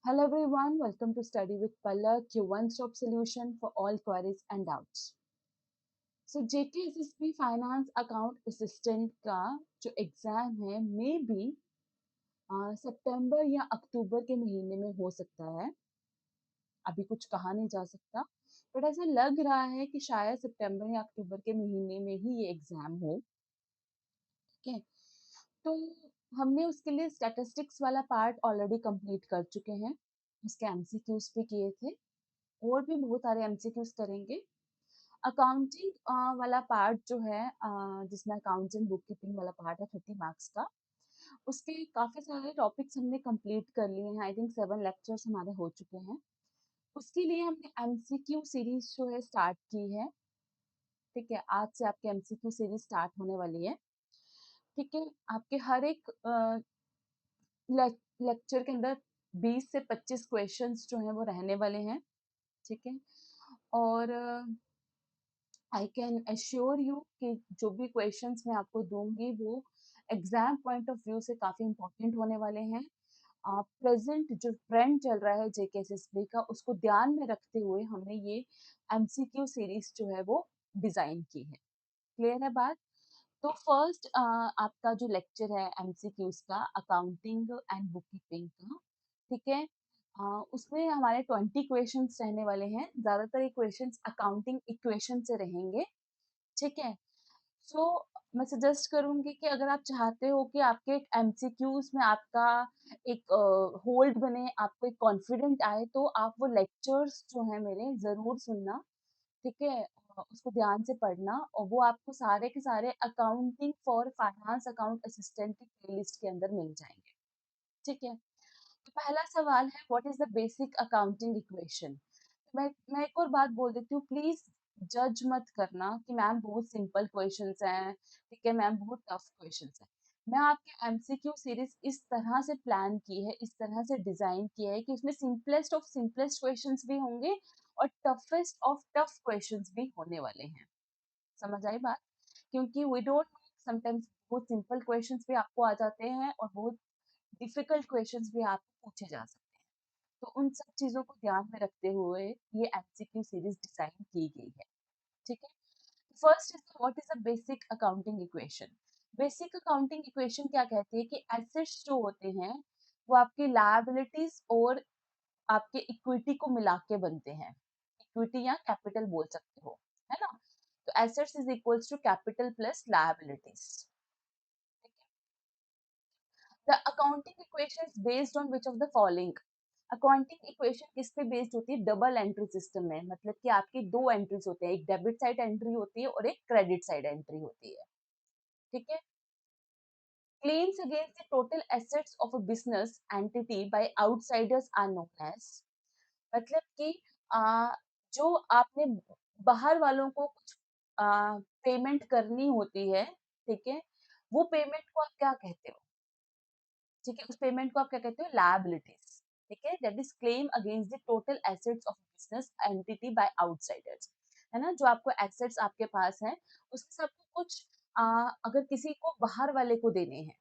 Hello everyone, welcome to Study with Palak, your one-stop solution for all queries and doubts. So JKSSB finance account assistant का जो exam है may be सितंबर या अक्टूबर के महीने में हो सकता है। अभी कुछ कहा नहीं जा सकता, बट ऐसा लग रहा है कि शायद सितंबर या अक्टूबर के महीने में ही ये एग्जाम हो। ठीक है, तो हमने उसके लिए स्टैटिस्टिक्स वाला पार्ट ऑलरेडी कंप्लीट कर चुके हैं, उसके एमसीक्यूज भी किए थे और भी बहुत सारे एमसीक्यूज करेंगे। अकाउंटिंग वाला पार्ट जो है, जिसमें अकाउंट्स एंड बुक कीपिंग वाला पार्ट है 30 मार्क्स का, उसके काफी सारे टॉपिक्स हमने कंप्लीट कर लिए हैं। आई थिंक 7 लेक्चर्स हमारे हो चुके हैं। उसके लिए हमने एमसीक्यू सीरीज जो है स्टार्ट की है। ठीक है, आज से आपकी एमसीक्यू सीरीज स्टार्ट होने वाली है। ठीक है, आपके हर एक लेक्चर के अंदर 20 से 25 क्वेश्चंस जो हैं वो रहने वाले हैं। ठीक है, और आई कैन एश्योर यू कि जो भी क्वेश्चंस मैं आपको दूंगी वो एग्जाम पॉइंट ऑफ व्यू से काफी इंपॉर्टेंट होने वाले हैं। प्रेजेंट जो ट्रेंड चल रहा है जेकेएसएसबी का, उसको ध्यान में रखते हुए हमने ये एमसीक्यू सीरीज जो है वो डिजाइन की है। क्लियर है बात? तो फर्स्ट आपका जो लेक्चर है एमसीक्यूज का, अकाउंटिंग एंड बुक कीपिंग का, ठीक है, उसमें हमारे 20 क्वेश्चंस रहने वाले हैं। ज्यादातर ये क्वेश्चंस अकाउंटिंग इक्वेशन से रहेंगे। ठीक है, सो मैं सजेस्ट करूंगी कि अगर आप चाहते हो कि आपके एमसीक्यूज में आपका एक होल्ड बने, आपको एक कॉन्फिडेंट आए, तो आप वो लेक्चर्स जो है मेरे जरूर सुनना। ठीक है, उसको ध्यान से पढ़ना, और वो आपको सारे के सारे accounting for finance account assistant की प्लेलिस्ट के अंदर मिल जाएंगे। ठीक है, तो पहला सवाल है, what is the basic accounting equation. मैं एक और बात बोल देती हूँ, प्लीज जज मत करना कि मैम बहुत सिंपल क्वेश्चंस हैं, ठीक है मैम बहुत टफ क्वेश्चंस हैं। मैं आपके एमसीक्यू सीरीज इस तरह से प्लान की है, इस तरह से डिजाइन किया है कि उसमें सिंपलेस्ट ऑफ सिंपलेस्ट क्वेश्चंस भी होंगे और टफेस्ट ऑफ टफ क्वेश्चंस भी होने वाले हैं। समझ आई बात? क्योंकि वी डोंट नो, समटाइम्स बहुत सिंपल क्वेश्चंस भी आपको आ जाते हैं और बहुत डिफिकल्ट क्वेश्चंस भी आपको पूछे जा सकते हैं। तो उन सब चीजों को ध्यान में रखते हुए ये एमसीक्यू सीरीज डिजाइन की गई है। ठीक है, first is what is a basic accounting equation. Basic accounting equation क्या कहती है कि एसेट्स जो होते हैं वो आपकी लायबिलिटीज और आपके इक्विटी को मिला के बनते हैं। इक्विटी या कैपिटल बोल सकते हो, है ना? तो assets is equals to capital plus liabilities. The accounting equation is based on which of the following. Accounting equation किस पे बेस्ड होती है? डबल एंट्री सिस्टम में, मतलब कि आपकी दो एंट्रीज होते हैं, एक डेबिट साइड एंट्री होती है और एक क्रेडिट साइड एंट्री होती है। ठीक है, claims against the total assets of a business entity by outsiders are known as, मतलब कि जो आपने बाहर वालों को कुछ पेमेंट करनी होती है, ठीक है, वो पेमेंट को आप क्या कहते हो? ठीक है, उस पेमेंट को आप क्या कहते हो? लायबिलिटीज। ठीक है, that is claim against the total assets of business entity by outsiders. है ना, जो आपको एसेट्स आपके पास हैं उसमें से आपको कुछ अगर किसी को बाहर वाले को देने हैं,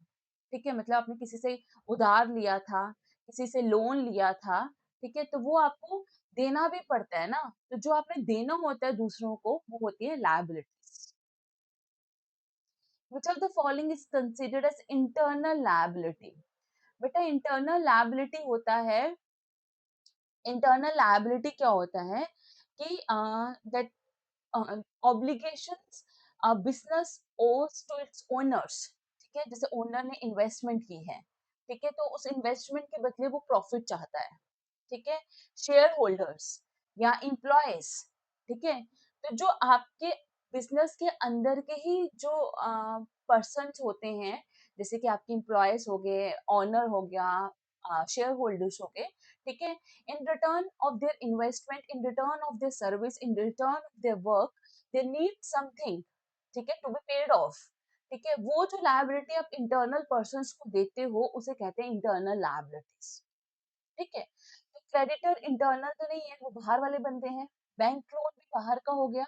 ठीक है, मतलब आपने किसी से उधार लिया था, किसी से लोन लिया था, ठीक है, तो वो आपको देना भी पड़ता है ना। तो जो आपने देना होता है दूसरों को वो होती है liabilities. Which of the following is considered as internal liability? बेटा इंटरनल लायबिलिटी होता है, इंटरनल लायबिलिटी क्या होता है कि दैट ऑब्लिगेशंस बिजनेस ओस टू इट्स ओनर्स। ठीक है, जैसे ओनर ने इन्वेस्टमेंट की है, ठीक है, तो उस इन्वेस्टमेंट के बदले वो प्रॉफिट चाहता है। ठीक है, शेयर होल्डर्स या एम्प्लॉयज। ठीक है, तो जो आपके बिजनेस के अंदर के ही जो पर्सन होते हैं, जैसे कि आपके एम्प्लॉयज हो गए, ऑनर हो गया, शेयर होल्डर्स हो गए, ठीक है, in return of their investment, in return of their service, in return of their work, they need something, ठीक है, टू बी पेड ऑफ। ठीक है, वो जो लायबिलिटी आप इंटरनल पर्सन को देते हो उसे कहते हैं इंटरनल लायबिलिटीज। ठीक है, तो क्रेडिटर इंटरनल तो नहीं है, वो बाहर वाले बनते हैं। बैंक लोन भी बाहर का हो गया।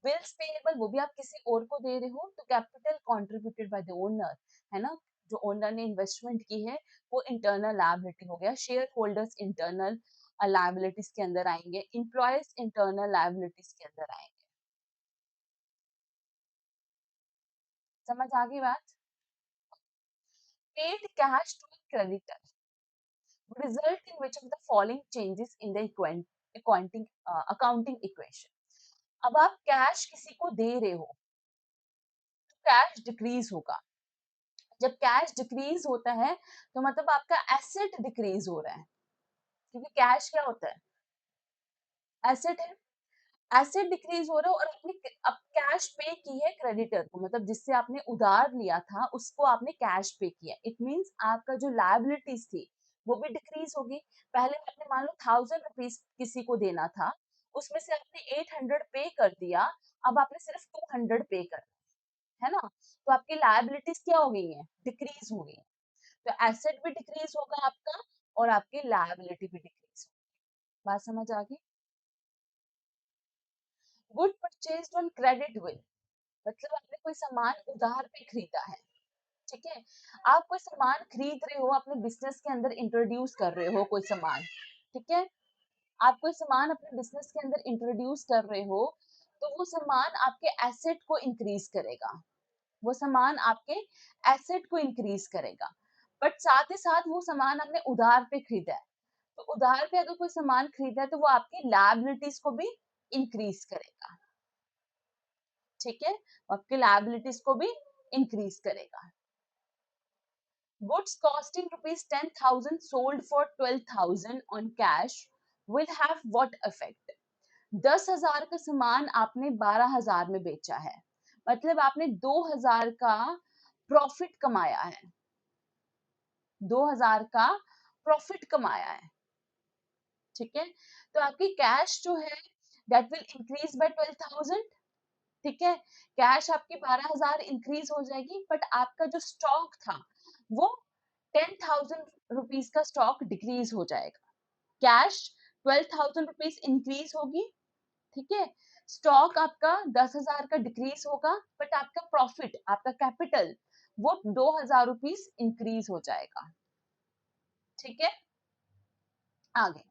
बिल्स पेएबल वो भी आप किसी और को दे रहे हो, तो capital contributed by the owner, है ना, जो ओनर ने इन्वेस्टमेंट की है वो इंटरनल लायबिलिटी हो गया, शेयर होल्डर्स इंटरनल लायबिलिटीज के अंदर आएंगे, एम्प्लॉयज इंटरनल लायबिलिटीज के अंदर आएंगे। समझ आ गई बात? Paid cash to creditor result in which of the following changes in the accounting equation। अब आप कैश किसी को दे रहे हो तो कैश डिक्रीज होगा। जब कैश डिक्रीज होता है तो मतलब आपका एसेट डिक्रीज हो रहा है, क्योंकि कैश क्या होता है, एसेट है। एसेट डिक्रीज हो रहा है और आपने अब कैश पे की है क्रेडिटर को, मतलब जिससे आपने उधार लिया था उसको आपने कैश पे किया। इट मींस आपका जो लायबिलिटीज थी वो भी डिक्रीज होगी। पहले आपने मान लो 1000 रुपीज किसी को देना था, उसमें से आपने 800 पे कर दिया, अब आपने सिर्फ 200 पे कर, है ना? तो आपकी लायबिलिटीज क्या हो गई है, डिक्रीज हो गई है। तो एसेट भी डिक्रीज होगा आपका और आपकी लायबिलिटी भी डिक्रीज। बात समझ आ गई? Good purchased on credit will, मतलब आपने कोई सामान उधार पे खरीदा है, ठीक है? आप कोई सामान खरीद रहे हो, अपने बिजनेस के अंदर इंट्रोड्यूस कर रहे हो कोई सामान, ठीक है? आप कोई सामान अपने बिजनेस के अंदर इंट्रोड्यूस कर रहे हो तो वो सामान आपके एसेट को इंक्रीज करेगा, वो सामान आपके एसेट को इंक्रीज करेगा। बट साथ ही साथ वो सामान आपने उधार पे खरीदा है, तो उधार पे अगर कोई सामान खरीदा है तो वो आपकी लायबिलिटीज को भी इंक्रीज करेगा, ठीक है? आपकी लायबिलिटीज को भी इंक्रीज करेगा। Goods costing rupees 10,000 sold for 12,000 on cash will have what effect? 10,000 का सामान आपने 12,000 में बेचा है, मतलब आपने 2,000 का प्रॉफिट कमाया है, 2,000 का प्रॉफिट कमाया है, ठीक है? तो आपकी कैश जो है दैट विल इंक्रीज बाय 12,000, ठीक है? कैश आपकी 12,000 इंक्रीज हो जाएगी, बट आपका जो स्टॉक था वो 10,000 रुपीज का स्टॉक डिक्रीज हो जाएगा। कैश 12,000 रुपीज इंक्रीज होगी, ठीक है? स्टॉक आपका 10,000 का डिक्रीज होगा, बट आपका प्रॉफिट, आपका कैपिटल वो 2,000 रुपीज इंक्रीज हो जाएगा, ठीक है? आगे,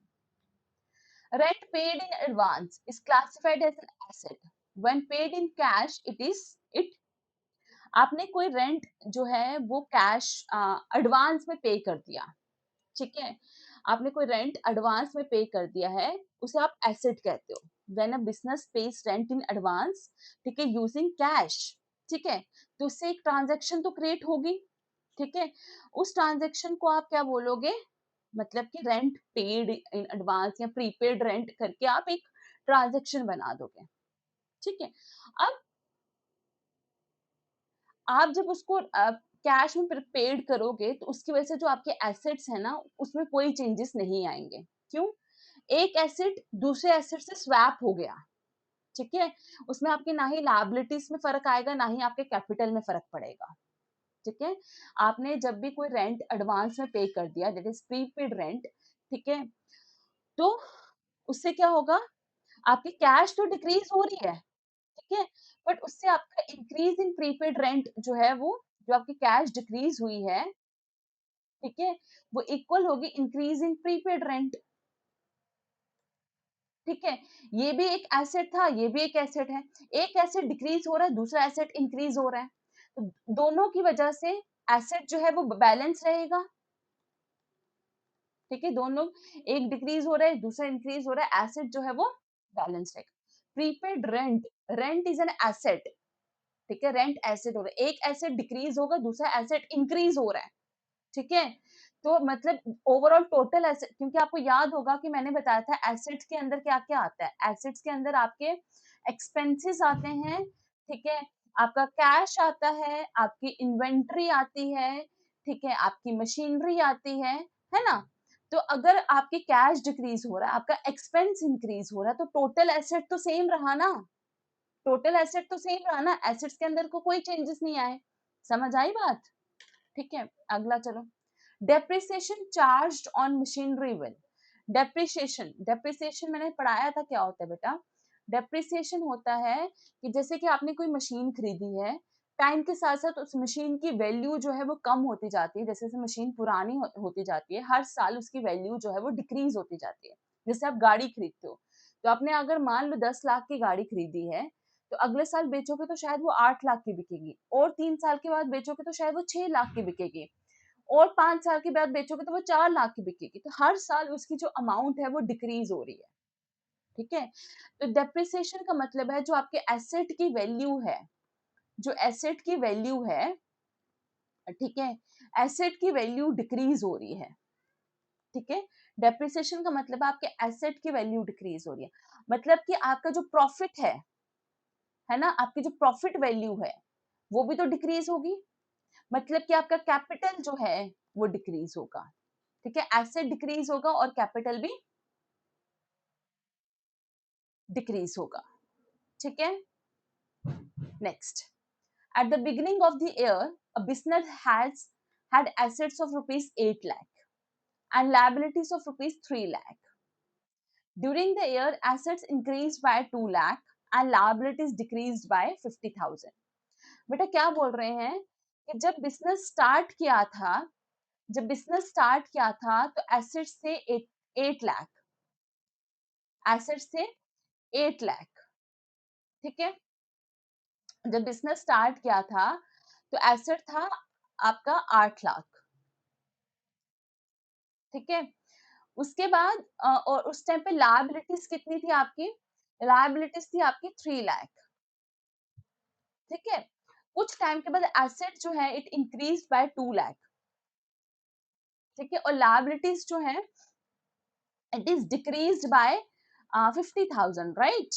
rent paid in advance is classified as an asset when paid in cash it आपने कोई रेंट जो है वो कैश एडवांस में पे कर दिया, ठीक है? आपने कोई रेंट एडवांस में पे कर दिया है, उसे आप एसेट कहते हो। When a business page rent in advance, ठीक है, यूजिंग कैश, ठीक है, तो उससे एक ट्रांजैक्शन तो क्रिएट होगी, ठीक है? उस ट्रांजैक्शन को आप क्या बोलोगे, मतलब कि रेंट पेड इन एडवांस या प्रीपेड रेंट करके आप एक ट्रांजैक्शन बना दोगे, ठीक है? अब आप जब उसको कैश में पेड करोगे तो उसकी वजह से जो आपके एसेट्स है ना उसमें कोई चेंजेस नहीं आएंगे। क्यों? एक एसेट दूसरे एसेट से स्वैप हो गया, ठीक है? उसमें आपकी ना ही लायबिलिटीज में फर्क आएगा ना ही आपके कैपिटल में फर्क पड़ेगा, ठीक है? आपने जब भी कोई रेंट एडवांस में पे कर दिया, दैट इज प्रीपेड रेंट, ठीक है, तो उससे क्या होगा, आपकी कैश तो डिक्रीज हो रही है, ठीक है, बट उससे आपका इंक्रीज इन प्रीपेड रेंट जो है वो, जो आपकी कैश डिक्रीज हुई है, ठीक है, वो इक्वल होगी इंक्रीज इन प्रीपेड रेंट, ठीक है? ये भी एक एसेट था, ये भी एक एसेट है। एक एसेट डिक्रीज हो रहा है, दूसरा एसेट इंक्रीज हो रहा है, तो दोनों की वजह से एसेट जो है वो बैलेंस रहेगा, ठीक है? दोनों, एक डिक्रीज हो रहा है दूसरा इंक्रीज हो रहा है, एसेट जो है वो बैलेंस रहेगा। Prepaid rent, rent is an asset, ठीक है? रेंट एसेट हो रहा है, एक एसेट डिक्रीज होगा दूसरा एसेट इंक्रीज हो रहा है, ठीक है? तो मतलब ओवरऑल टोटल एसेट, क्योंकि आपको याद होगा कि मैंने बताया था एसेट्स के अंदर क्या क्या आता है, एसेट्स के अंदर आपके एक्सपेंसेस आते हैं, ठीक है, आपका कैश आता है, आपकी इन्वेंट्री आती है, ठीक है, आपकी मशीनरी आती है ना? तो अगर आपकी कैश डिक्रीज हो रहा है, आपका एक्सपेंस इंक्रीज हो रहा है, तो टोटल एसेट तो सेम रहा ना, टोटल एसेट तो सेम रहा ना, एसेट्स के अंदर को कोई चेंजेस नहीं आए। समझ आई बात? ठीक है, अगला चलो, depreciation charged on machinery will. Depreciation, depreciation मैंने पढ़ाया था क्या होता है बेटा। डेप्रिसिएशन होता है कि जैसे कि आपने कोई मशीन खरीदी है, टाइम के साथ साथ उस मशीन की वैल्यू जो है वो कम होती जाती है, जैसे जैसे मशीन पुरानी होती जाती है, हर साल उसकी वैल्यू जो है वो डिक्रीज होती जाती है। जैसे आप गाड़ी खरीदते हो, तो आपने अगर मान लो 10 लाख की गाड़ी खरीदी है, तो अगले साल बेचोगे तो शायद वो 8 लाख की बिकेगी, और 3 साल के बाद बेचोगे तो शायद वो 6 लाख की बिकेगी, और 5 साल के बाद बेचोगे तो वो 4 लाख की बिकेगी। तो हर साल उसकी जो अमाउंट है वो डिक्रीज हो रही है। ठीक है, तो डेप्रिसिएशन का मतलब है जो आपके एसेट की वैल्यू है, जो एसेट की वैल्यू है, ठीक है, एसेट की वैल्यू डिक्रीज हो रही है। ठीक है, डेप्रिसिएशन का मतलब है आपके एसेट की वैल्यू डिक्रीज हो रही है, मतलब कि आपका जो प्रॉफिट है ना, आपकी जो प्रॉफिट वैल्यू है वो भी तो डिक्रीज होगी, मतलब कि आपका कैपिटल जो है वो डिक्रीज होगा। ठीक है, एसेट डिक्रीज होगा और कैपिटल भी डिक्रीज होगा। ठीक है, next, at the beginning of the year a business has had assets of rupees 8 lakh and liabilities of rupees 3 lakh. During the year, assets increased by 2 lakh and liabilities decreased by 50,000. बेटा क्या बोल रहे हैं कि जब business start किया था, जब बिजनेस स्टार्ट किया था तो एसेट्स से 8 लाख, एसेट्स से 8 लाख। ठीक है, जब बिजनेस स्टार्ट किया था तो एसेट था आपका 8 लाख। ठीक है, उसके बाद और उस टाइम पे लायबिलिटीज कितनी थी आपकी, लायबिलिटीज थी आपकी 3 लाख। ठीक है, कुछ टाइम के बाद एसेट जो है इट इंक्रीज बाय 2 लाख। ठीक है, और लायबिलिटीज जो है it is decrease by 50,000, right.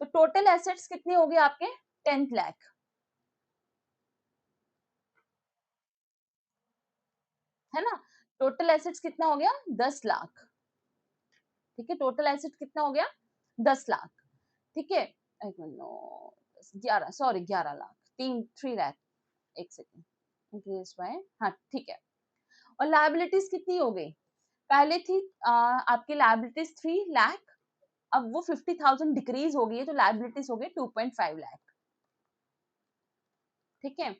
तो टोटल एसेट्स कितने हो गए आपके, 10 लाख, है ना। टोटल एसेट्स कितना हो गया, 10 लाख। ठीक है, टोटल एसेट कितना हो गया, 10 लाख। ठीक है, एक मिनट, 11, सॉरी 11 लाख, 3 लाख, एक सेकेंड, इंक्रीज बाय, हाँ ठीक है। और लायबिलिटीज कितनी हो गई, पहले थी आपकी लायबिलिटीज 3 लाख, अब वो 50,000 डिक्रीज हो गई है तो लायबिलिटीज हो गई 2.5 लाख। ठीक है,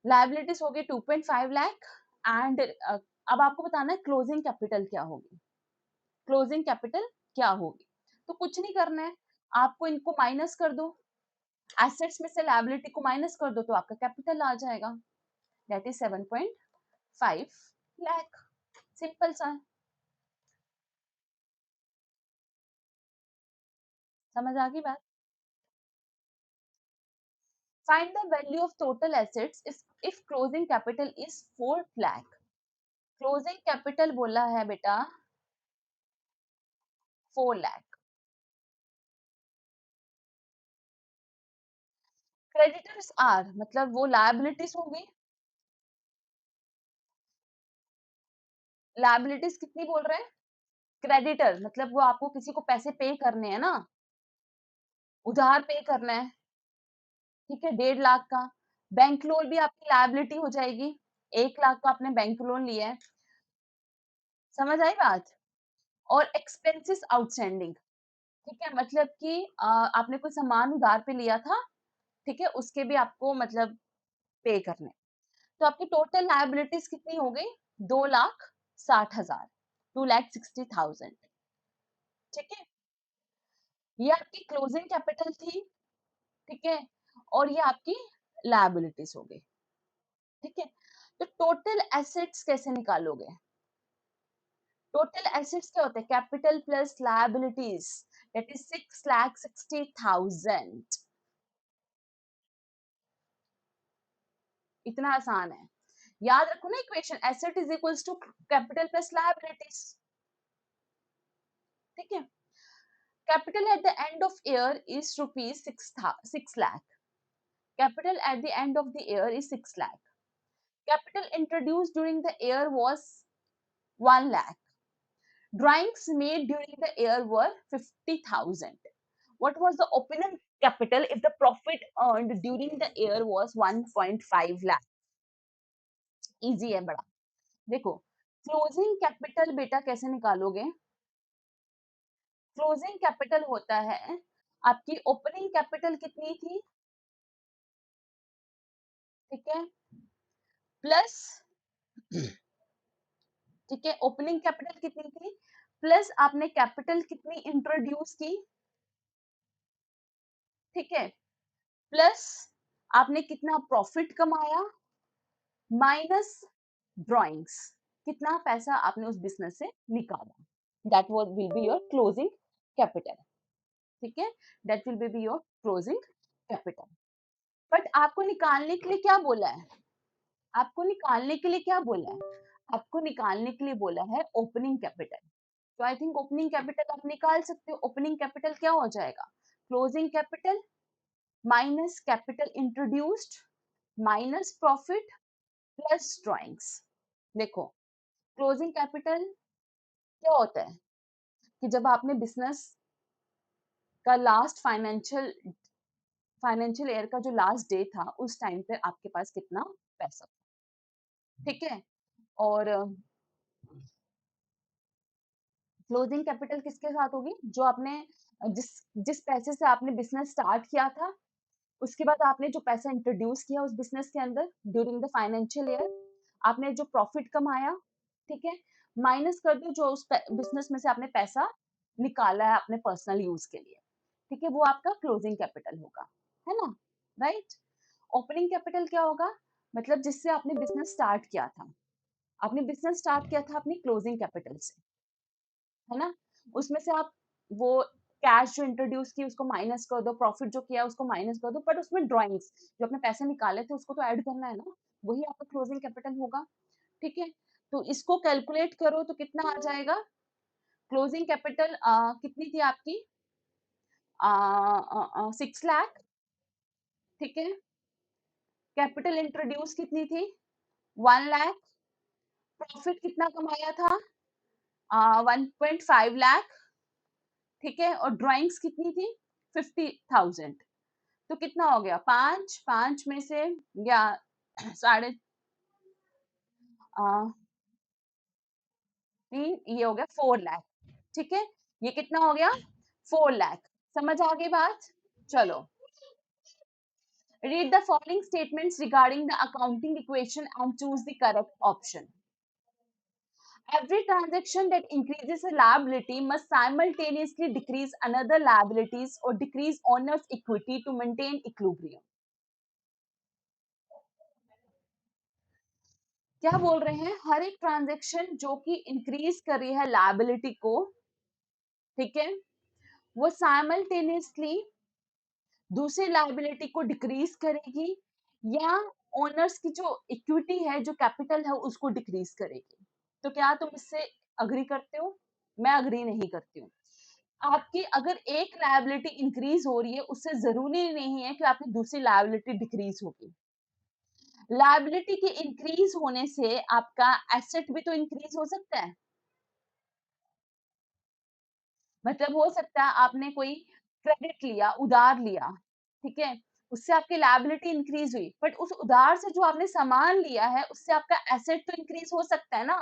लायबिलिटीज हो गई 2.5 लाख। एंड अब आपको बताना है क्लोजिंग कैपिटल क्या होगी, क्लोजिंग कैपिटल क्या होगी। तो कुछ नहीं करना है, आपको इनको माइनस कर दो, एसेट्स में से लायबिलिटी को माइनस कर दो तो आपका कैपिटल आ जाएगा, दैट इज 7.5 लाख। सिंपल सा, समझ आ गई बात। Find the value of total assets if closing capital is 4 lakh. Closing capital बोला है बेटा 4 लाख। क्रेडिटर्स आर मतलब वो लायबिलिटीज होंगी, लायबिलिटीज कितनी बोल रहे हैं, क्रेडिटर मतलब वो आपको किसी को पैसे पे करने हैं ना, उधार पे करना है। ठीक है, 1.5 लाख का बैंक लोन भी आपकी लायबिलिटी हो जाएगी, 1 लाख का आपने बैंक लोन लिया है। समझ आई बात। और एक्सपेंसेस आउटस्टैंडिंग, ठीक है, मतलब कि आपने कोई सामान उधार पे लिया था, ठीक है, उसके भी आपको मतलब पे करने। तो आपकी टोटल लायबिलिटीज कितनी हो गई, 2,60,000, 2,60,000। ठीक है, ये आपकी क्लोजिंग कैपिटल थी। ठीक है, और ये आपकी लायबिलिटीज हो गई। ठीक है, तो टोटल एसेट्स कैसे निकालोगे, टोटल एसेट्स क्या होते हैं, capital plus liabilities, that is 6,60,000। इतना आसान है, याद रखो ना equation, asset is equals to capital plus liabilities. ठीक है, capital at the end of year is rupees 6 lakh, capital at the end of the year is 6 lakh. Capital introduced during the year was 1 lakh. Drawings made during the year were 50,000. What was the opening capital if the profit earned during the year was 1.5 lakh? Easy है बड़ा। देखो, closing capital बेटा कैसे निकालोगे, closing capital होता है आपकी opening capital कितनी थी, ठीक है, प्लस, ठीक है, ओपनिंग कैपिटल कितनी थी, प्लस आपने कैपिटल कितनी इंट्रोड्यूस की, ठीक है, प्लस आपने कितना प्रॉफिट कमाया, माइनस ड्रॉइंग्स, कितना पैसा आपने उस बिजनेस से निकाला, that was will be your closing capital, ठीक है, that will be your closing capital. But आपको निकालने के लिए क्या बोला है, आपको निकालने के लिए क्या बोला है, आपको निकालने के लिए बोला है ओपनिंग कैपिटल। तो आई थिंक ओपनिंग कैपिटल आप निकाल सकते हो। ओपनिंग कैपिटल क्या हो जाएगा, closing capital minus capital introduced minus profit plus drawings. देखो, क्लोजिंग कैपिटल क्या होता है कि जब आपने बिजनेस का लास्ट फाइनेंशियल ईयर का जो लास्ट डे था, उस टाइम पे आपके पास कितना पैसा था, ठीक है। और क्लोजिंग कैपिटल किसके साथ होगी, जो आपने जिस जिस पैसे से आपने बिजनेस स्टार्ट किया था, उसके बाद आपने जो पैसा इंट्रोड्यूस किया उस बिजनेस के अंदर ड्यूरिंग द फाइनेंशियल ईयर, आपने जो प्रॉफिट कमाया, ठीक है, माइनस कर दो जो उस बिजनेस में से आपने पैसा निकाला है अपने पर्सनल यूज के लिए, ठीक है, वो आपका क्लोजिंग कैपिटल होगा, है ना, राइट। ओपनिंग कैपिटल क्या होगा, मतलब जिससे आपने बिजनेस स्टार्ट किया था, आपने बिजनेस स्टार्ट किया था अपनी क्लोजिंग कैपिटल से, है ना, उसमें से आप वो कैश जो इंट्रोड्यूस की उसको माइनस कर दो, प्रॉफिट जो किया उसको माइनस कर दो, बट उसमें ड्राइंग्स जो अपने पैसे निकाले थे उसको तो ऐड करना है ना, वही आपका क्लोजिंग कैपिटल होगा, ठीक है। तो इसको कैलकुलेट करो तो कितना आ जाएगा, क्लोजिंग कैपिटल कितनी थी आपकी, 6 लाख, ठीक है, कैपिटल इंट्रोड्यूस कितनी थी, 1 लाख, प्रॉफिट कितना कमाया था, 1.5 लाख, ठीक है, और ड्राइंग्स कितनी थी, 50,000। तो कितना हो गया, पांच पांच में से, या साढ़े तीन, ये हो गया 4 लाख, ठीक है, ये कितना हो गया, 4 लाख। समझ आ गई बात, चलो, read the following statements regarding the accounting equation and choose the correct option. Every transaction that increases a liability must simultaneously decrease another liabilities or decrease owner's equity to maintain equilibrium. क्या बोल रहे हैं, हर एक transaction जो कि increase कर रही है लायबिलिटी को, ठीक है, वो साइमल्टेनियसली दूसरी लायबिलिटी को डिक्रीज करेगी, या ओनर्स की जो इक्विटी है, जो कैपिटल है, उसको डिक्रीज करेगी। तो क्या तुम इससे अग्री करते हो, मैं अग्री नहीं करती हूँ। आपकी अगर एक लायबिलिटी इंक्रीज हो रही है, उससे जरूरी नहीं है कि आपकी दूसरी लायबिलिटी डिक्रीज होगी। लायबिलिटी के इंक्रीज होने से आपका एसेट भी तो इंक्रीज हो सकता है, मतलब हो सकता है आपने कोई क्रेडिट लिया, उधार लिया, ठीक है, उससे आपकी लायबिलिटी इंक्रीज हुई, बट उस उधार से जो आपने सामान लिया है उससे आपका एसेट तो इंक्रीज हो सकता है ना,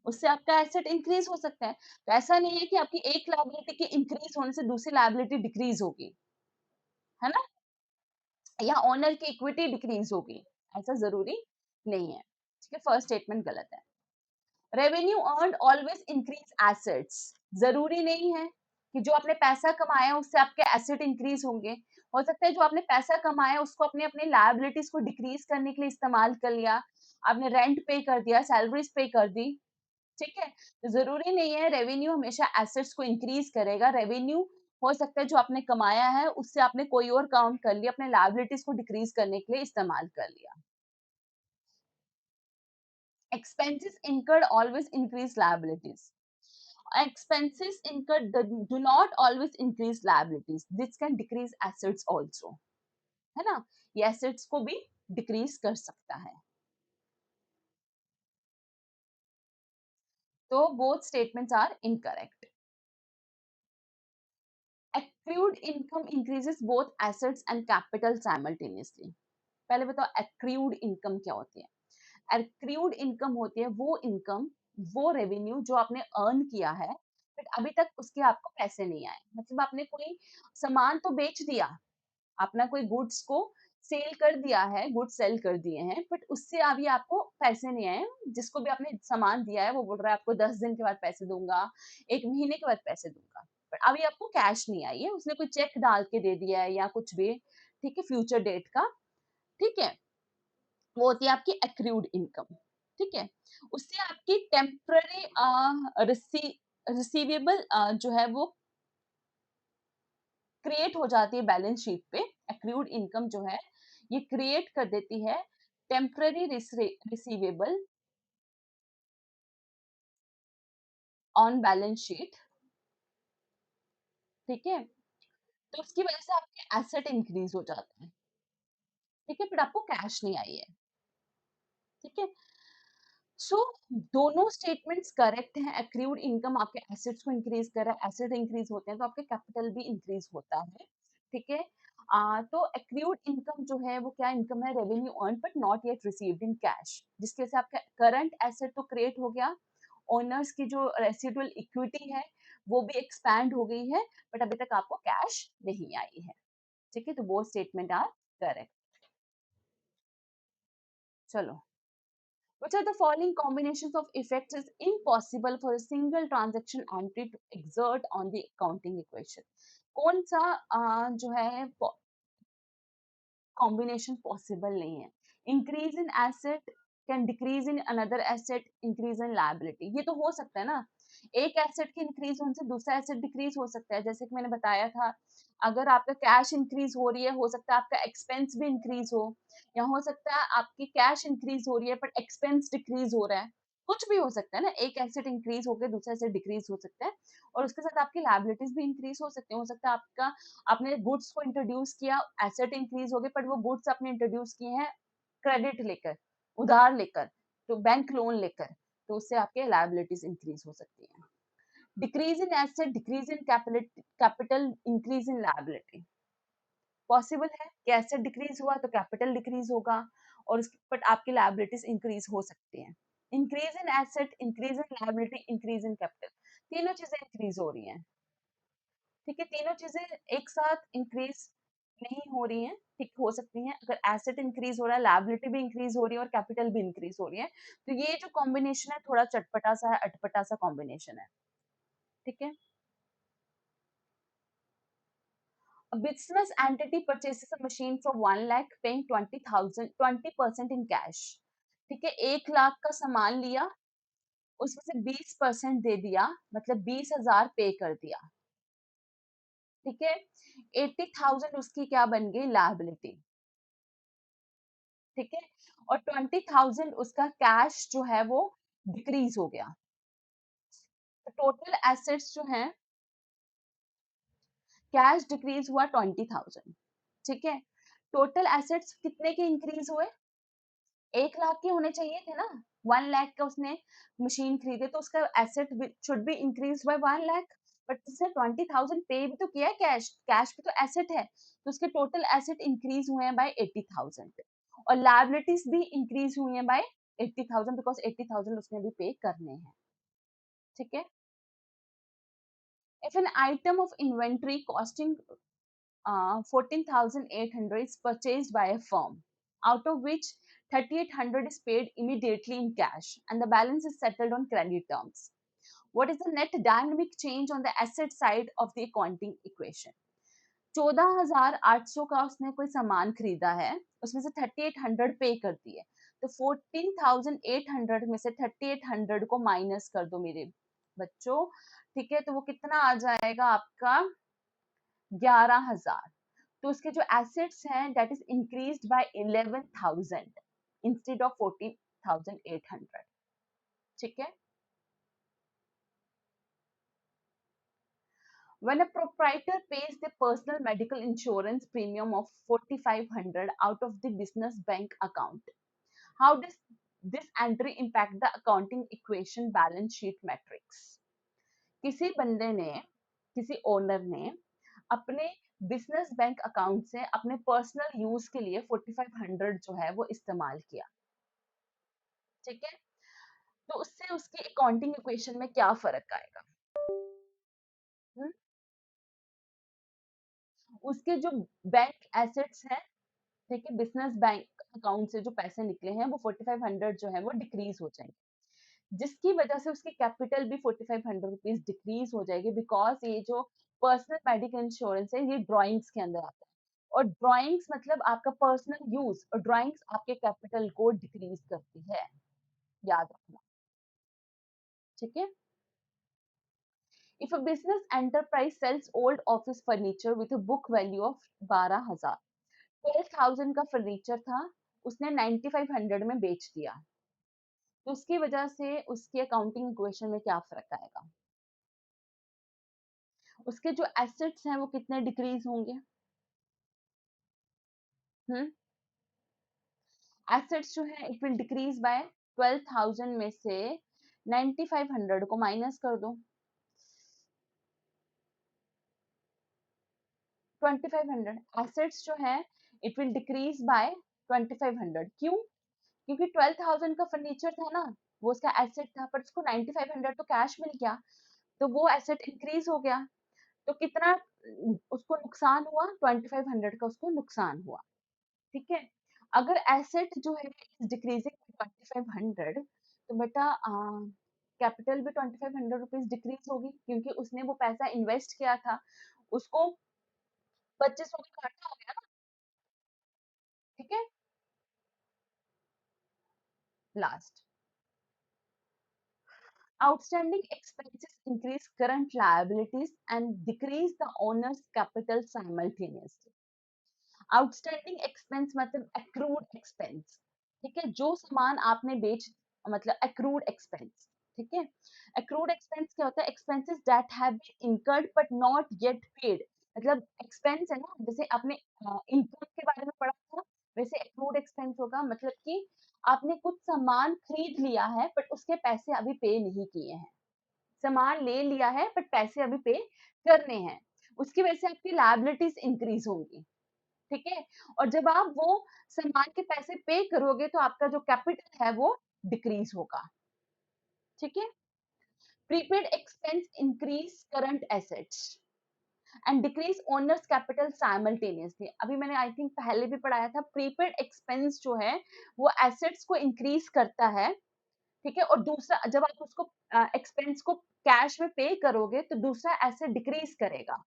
उससे आपका एसेट इंक्रीज हो सकता है। तो ऐसा नहीं है कि आपकी एक लायबिलिटी के इंक्रीज होने से दूसरी लायबिलिटी डिक्रीज होगी, है ना, या ओनर की इक्विटी डिक्रीज होगी, ऐसा जरूरी नहीं है, ठीक है, फर्स्ट स्टेटमेंट गलत है। Revenue earned always increase assets, जरूरी नहीं है कि जो आपने पैसा कमाया उससे आपके एसेट इंक्रीज होंगे, हो सकता है जो आपने पैसा कमाया उसको अपने अपने लायबिलिटीज को डिक्रीज करने के लिए इस्तेमाल कर लिया, आपने रेंट पे कर दिया, सैलरीज पे कर दी, ठीक है, तो जरूरी नहीं है रेवेन्यू हमेशा एसेट्स को इंक्रीज करेगा। रेवेन्यू हो सकता है जो आपने कमाया है उससे आपने कोई और काउंट कर लिया, अपने लायबिलिटीज को डिक्रीज करने के लिए इस्तेमाल कर लिया। Expenses incurred always increase liabilities. Expenses incurred do not always increase liabilities. This can decrease assets also. है ना, ये assets को भी decrease कर सकता है। तो both statements are incorrect. Accrued income increases both assets and capital simultaneously. पहले बताओ accrued income क्या होती है। accrued income होती है वो income, वो revenue जो आपने earn किया है, बट अभी तक उसके आपको पैसे नहीं आए, मतलब आपने कोई सामान तो बेच दिया, अपना कोई गुड्स को सेल कर दिया है, गुड्स सेल कर दिए हैं, बट उससे अभी आपको पैसे नहीं आए। जिसको भी आपने सामान दिया है वो बोल रहा है आपको 10 दिन के बाद पैसे दूँगा, 1 महीने के बाद पैसे दूँगा। बट अभी आपको कैश नहीं आई है, उसने कोई चेक डाल के दे दिया है या कुछ भी, ठीक है, फ्यूचर डेट का, ठीक है? वो होती है आपकी एक्रूड इनकम, ठीक है? उससे आपकी टेम्पररी रिसीवेबल जो है वो क्रिएट हो जाती है बैलेंस शीट पे। एक्रूड इनकम जो है ये क्रिएट कर देती है temporary receivable on balance sheet, ठीक है? तो उसकी वजह से आपके एसेट इंक्रीज हो जाते हैं, ठीक है, बट आपको कैश नहीं आई है, ठीक है? सो दोनों स्टेटमेंट्स करेक्ट हैं। एक्रूड इनकम आपके एसेट्स को इंक्रीज कर रहा है, एसेट इंक्रीज होते हैं तो आपके कैपिटल भी इंक्रीज होता है, ठीक है? तो एक्रूड इनकम जो है वो क्या इनकम है, revenue earn but not yet received in cash, जिसकी वजह से आपका करंट एसेट तो क्रिएट हो गया, ओनर्स की जो रेसिडुअल इक्विटी है वो भी एक्सपैंड हो गई है, बट अभी तक आपको कैश नहीं आई है, ठीक है? तो वो स्टेटमेंट आर करेक्ट। चलो, which are the following combinations of effects is impossible for a single transaction entry to exert on the accounting equation? कौन सा जो है कॉम्बिनेशन पॉसिबल नहीं है? Increase in asset can decrease in another asset, increase in liability, ये तो हो सकता है ना? एक एसेट की इंक्रीज होने से दूसरा एसेट डिक्रीज हो सकता है, जैसे कि मैंने बताया था, अगर आपका कैश इंक्रीज हो रही है, हो सकता है आपका एक्सपेंस भी इंक्रीज हो, या हो सकता है आपकी कैश इंक्रीज हो रही है बट एक्सपेंस डिक्रीज हो रहा है, कुछ भी हो सकता है ना, एक एसेट इंक्रीज होकर दूसरा एसेट डिक्रीज हो सकता है, और उसके साथ आपकी लायबिलिटीज भी इंक्रीज हो सकती है। हो सकता है आपका आपने गुड्स को इंट्रोड्यूस किया, एसेट इंक्रीज हो गए, बट वो गुड्स आपने इंट्रोड्यूस किए हैं क्रेडिट लेकर, उधार लेकर, तो बैंक लोन लेकर, तो उससे आपके लायबिलिटीज इंक्रीज हो सकती हैं। Decrease in asset, decrease in capital, increase in liability, possible है कि एसेट डिक्रीज हुआ तो कैपिटल डिक्रीज होगा, और बट आपकी लायबिलिटीज इंक्रीज हो सकती हैं। Increase in asset, increase in liability, increase in capital, तीनों चीजें इंक्रीज हो रही हैं, ठीक है? तीनों चीजें एक साथ इंक्रीज नहीं हो रही हैं, ठीक, हो सकती हैं। अगर एसेट इंक्रीज हो रहा है, लायबिलिटी भी इंक्रीज हो रही है और कैपिटल भी इंक्रीज हो रही है, तो ये जो कॉम्बिनेशन है थोड़ा चटपटा सा है, अटपटा सा कॉम्बिनेशन है, ठीक है? A business entity purchases a machine for 1 lakh paying 20,000 20% in cash, ठीक है? 1 लाख का सामान लिया, उसमें से 20% दे दिया, मतलब 20,000 पे कर दिया, ठीक है? 80,000 उसकी क्या बन गई, लायबिलिटी, ठीक है? और 20,000 उसका कैश जो है वो डिक्रीज हो गया, तो टोटल एसेट्स जो हैं, कैश डिक्रीज हुआ 20,000, ठीक है? टोटल एसेट्स कितने के इंक्रीज हुए, 1 लाख के होने चाहिए थे ना? 1 लाख का उसने मशीन खरीदे तो उसका asset should be increase by 1 lakh, but उसने 20,000 पे भी तो किया है, कैश, कैश भी तो एसेट है, तो उसके टोटल एसेट इंक्रीज हुए हैं बाय 80,000, और लायबिलिटीज भी इंक्रीज हुई हैं बाय 80,000, बिकॉज 80,000 उसने भी पे करने हैं, ठीक है? If an item of inventory costing 14,800 is purchased by a firm, out of which 3,800 is paid immediately in cash and the balance is settled on credit terms. What is the net dynamic change on the asset side of the accounting equation? 14,800 का उसने कोई सामान खरीदा है, उसमें से 3,800 पे कर दिए, तो 14,800 में से 3,800 को माइनस कर दो मेरे बच्चों, ठीक है? तो वो कितना आ जाएगा आपका, 11,000। तो उसके जो एसेट्स हैं that is increased by 11,000 instead of 14,800, ठीक है? When a proprietor pays the personal medical insurance premium of 4,500 out of the business bank account, how does this entry impact the accounting equation balance sheet metrics? किसी बंदे ने, किसी owner ने अपने business bank account से अपने personal use के लिए 4,500 जो है वो इस्तेमाल किया, ठीक है? तो उससे उसकी अकाउंटिंग इक्वेशन में क्या फर्क आएगा? हम्म? उसके जो बैंक एसेट्स हैं, ठीक है, बिजनेस बैंक अकाउंट से जो पैसे निकले हैं वो 4500 जो है वो डिक्रीज हो जाएंगे, जिसकी वजह से उसकी कैपिटल भी 4500 रुपीज डिक्रीज हो जाएगी, बिकॉज ये जो पर्सनल मेडिकल इंश्योरेंस है ये ड्राइंग्स के अंदर आता है, और ड्राइंग्स मतलब आपका पर्सनल यूज, और ड्राइंग्स आपके कैपिटल को डिक्रीज करती है, याद रखना, ठीक है। If a business enterprise sells old office furniture with a book value of 12,000, 12,000 का फर्नीचर था, उसने 9500 में बेच दिया, तो उसकी वजह से उसकी अकाउंटिंग इक्वेशन में क्या फर्क आएगा? उसके जो एसेट्स हैं वो कितने डिक्रीज होंगे? एसेट्स जो है इट विल डिक्रीज बाय 12,000 में से 9500 को माइनस कर दो, 2500। एसेट्स जो है इट विल डिक्रीज बाय 2500, क्यों? क्योंकि 12,000 का फर्नीचर था ना, वो उसका एसेट था, पर उसको 9500 तो कैश मिल गया, तो वो एसेट इंक्रीज हो गया, तो कितना उसको नुकसान हुआ? 2500 का उसको नुकसान हुआ, ठीक है। अगर एसेट जो है डिक्रीजिंग 2500, तो बेटा कैपिटल भी 2500 रुपीज डिक्रीज होगी, क्योंकि उसने वो पैसा इन्वेस्ट किया था, उसको 2500 का घाटा हो गया ना, ठीक है। Last, outstanding expenses increase current liabilities and decrease the owner's capital simultaneously. Outstanding expense मतलब एक्रूड एक्सपेंस, ठीक है, जो सामान आपने बेच, मतलब एक्रूड एक्सपेंस, ठीक है। एक्रूड एक्सपेंस क्या होता है? Expenses that have been incurred but not yet paid, मतलब एक्सपेंस है ना, जैसे आपने इनकम के बारे में पढ़ा था, वैसे एक्रूड एक्सपेंस होगा, मतलब कि आपने कुछ सामान खरीद लिया है बट उसके पैसे अभी पे नहीं किए हैं, सामान ले लिया है बट पैसे अभी पे करने हैं, उसकी वजह से आपकी लायबिलिटीज इंक्रीज होंगी, ठीक है। और जब आप वो सामान के पैसे पे करोगे तो आपका जो कैपिटल है वो डिक्रीज होगा, ठीक है। Prepaid expense increase current assets and decrease owners capital simultaneously. अभी मैंने आई थिंक पहले भी पढ़ाया था, प्रीपेड एक्सपेंस जो है वो एसेट्स को इंक्रीज करता है, ठीक है, और दूसरा जब आप उसको एक्सपेंस को कैश में पे करोगे तो दूसरा एसेट डिक्रीज करेगा,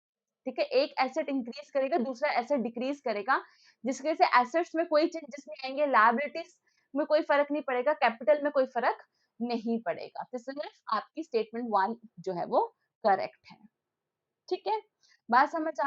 ठीक है, एक एसेट इंक्रीज करेगा, दूसरा एसेट डिक्रीज करेगा, जिसकी वजह से एसेट्स में कोई चेंजेस नहीं आएंगे, लायबिलिटीज में कोई फर्क नहीं पड़ेगा, कैपिटल में कोई फर्क नहीं पड़ेगा, तो सिर्फ आपकी स्टेटमेंट 1 जो है वो करेक्ट है, ठीक है। बात समझ